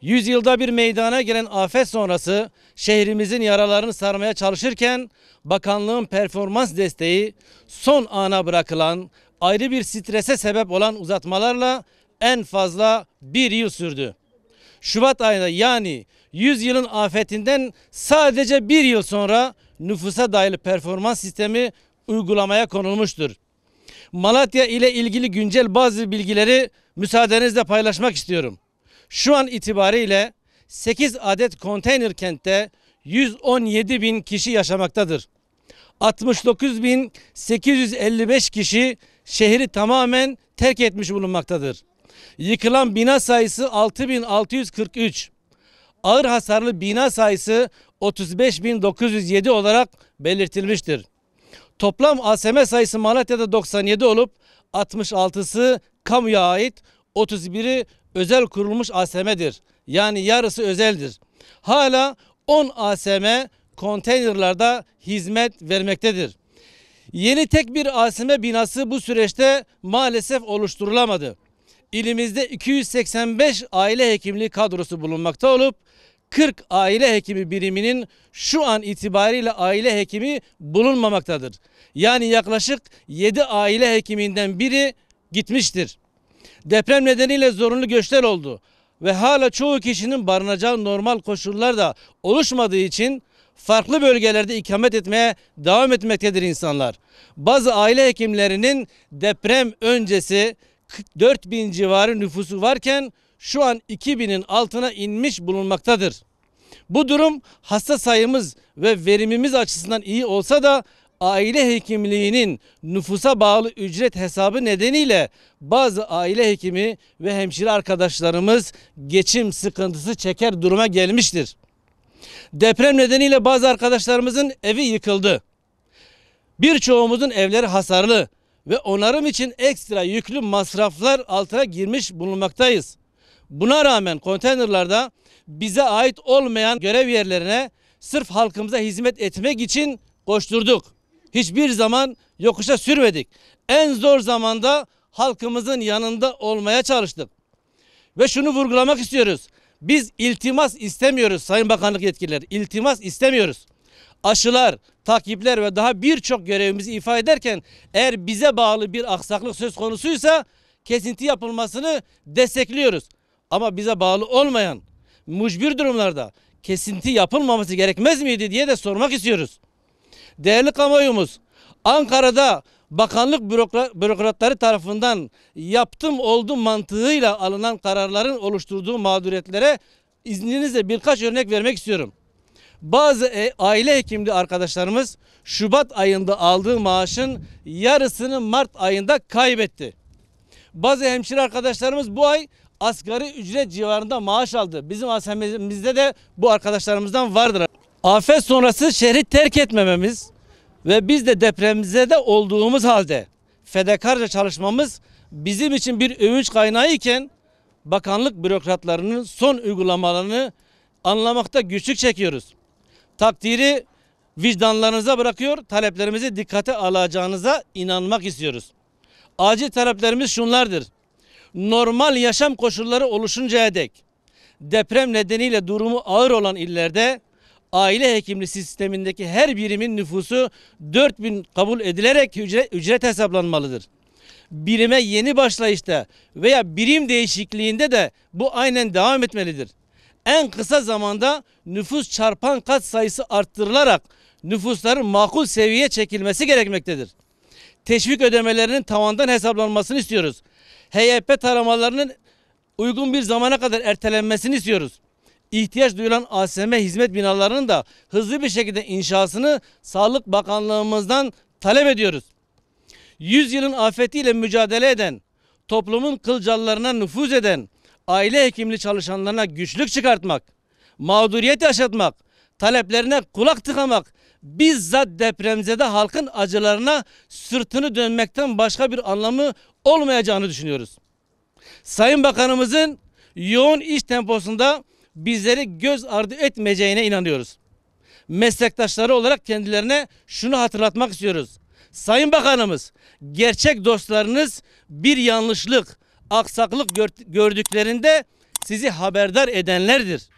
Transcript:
Yüzyılda bir meydana gelen afet sonrası şehrimizin yaralarını sarmaya çalışırken bakanlığın performans desteği son ana bırakılan, ayrı bir strese sebep olan uzatmalarla en fazla bir yıl sürdü. Şubat ayında, yani 100 yılın afetinden sadece bir yıl sonra nüfusa dayalı performans sistemi uygulamaya konulmuştur. Malatya ile ilgili güncel bazı bilgileri müsaadenizle paylaşmak istiyorum. Şu an itibariyle 8 adet konteyner kentte 117 bin kişi yaşamaktadır. 69.855 kişi şehri tamamen terk etmiş bulunmaktadır. Yıkılan bina sayısı 6.643. Ağır hasarlı bina sayısı 35.907 olarak belirtilmiştir. Toplam ASM sayısı Malatya'da 97 olup 66'sı kamuya ait, 31'i özel kurulmuş ASM'dir. Yani yarısı özeldir. Hala 10 ASM konteynerlarda hizmet vermektedir. Yeni tek bir ASM binası bu süreçte maalesef oluşturulamadı. İlimizde 285 aile hekimliği kadrosu bulunmakta olup 40 aile hekimi biriminin şu an itibariyle aile hekimi bulunmamaktadır. Yani yaklaşık 7 aile hekiminden biri gitmiştir. Deprem nedeniyle zorunlu göçler oldu ve hala çoğu kişinin barınacağı normal koşullar da oluşmadığı için farklı bölgelerde ikamet etmeye devam etmektedir insanlar. Bazı aile hekimlerinin deprem öncesi 44 bin civarı nüfusu varken şu an 2000'in altına inmiş bulunmaktadır. Bu durum hasta sayımız ve verimimiz açısından iyi olsa da aile hekimliğinin nüfusa bağlı ücret hesabı nedeniyle bazı aile hekimi ve hemşire arkadaşlarımız geçim sıkıntısı çeker duruma gelmiştir. Deprem nedeniyle bazı arkadaşlarımızın evi yıkıldı. Birçoğumuzun evleri hasarlı ve onarım için ekstra yüklü masraflar altına girmiş bulunmaktayız. Buna rağmen konteynerlarda bize ait olmayan görev yerlerine sırf halkımıza hizmet etmek için koşturduk. Hiçbir zaman yokuşa sürmedik. En zor zamanda halkımızın yanında olmaya çalıştık. Ve şunu vurgulamak istiyoruz. Biz iltimas istemiyoruz Sayın Bakanlık yetkilileri. İltimas istemiyoruz. Aşılar, takipler ve daha birçok görevimizi ifa ederken eğer bize bağlı bir aksaklık söz konusuysa kesinti yapılmasını destekliyoruz. Ama bize bağlı olmayan mucbir durumlarda kesinti yapılmaması gerekmez miydi diye de sormak istiyoruz. Değerli kamuoyumuz, Ankara'da bakanlık bürokratları tarafından yaptım oldum mantığıyla alınan kararların oluşturduğu mağduriyetlere izninizle birkaç örnek vermek istiyorum. Bazı aile hekimliği arkadaşlarımız Şubat ayında aldığı maaşın yarısını Mart ayında kaybetti. Bazı hemşire arkadaşlarımız bu ay asgari ücret civarında maaş aldı. Bizim ASM'imizde de bu arkadaşlarımızdan vardır. Afet sonrası şehri terk etmememiz ve biz de depremzede olduğumuz halde fedakarca çalışmamız bizim için bir övünç kaynağı iken bakanlık bürokratlarının son uygulamalarını anlamakta güçlük çekiyoruz. Takdiri vicdanlarınıza bırakıyor, taleplerimizi dikkate alacağınıza inanmak istiyoruz. Acil taleplerimiz şunlardır. Normal yaşam koşulları oluşuncaya dek deprem nedeniyle durumu ağır olan illerde aile hekimliği sistemindeki her birimin nüfusu 4000 kabul edilerek ücret hesaplanmalıdır. Birime yeni başlayışta veya birim değişikliğinde de bu aynen devam etmelidir. En kısa zamanda nüfus çarpan kat sayısı arttırılarak nüfusların makul seviyeye çekilmesi gerekmektedir. Teşvik ödemelerinin tavandan hesaplanmasını istiyoruz. HYP taramalarının uygun bir zamana kadar ertelenmesini istiyoruz. İhtiyaç duyulan ASM hizmet binalarının da hızlı bir şekilde inşasını Sağlık Bakanlığımızdan talep ediyoruz. 100 yılın afetiyle mücadele eden, toplumun kılcallarına nüfuz eden aile hekimliği çalışanlarına güçlük çıkartmak, mağduriyet yaşatmak, taleplerine kulak tıkamak, bizzat depremzede halkın acılarına sırtını dönmekten başka bir anlamı olmayacağını düşünüyoruz. Sayın Bakanımızın yoğun iş temposunda bizleri göz ardı etmeyeceğine inanıyoruz. Meslektaşları olarak kendilerine şunu hatırlatmak istiyoruz. Sayın Bakanımız, gerçek dostlarınız bir yanlışlık, aksaklık gördüklerinde sizi haberdar edenlerdir.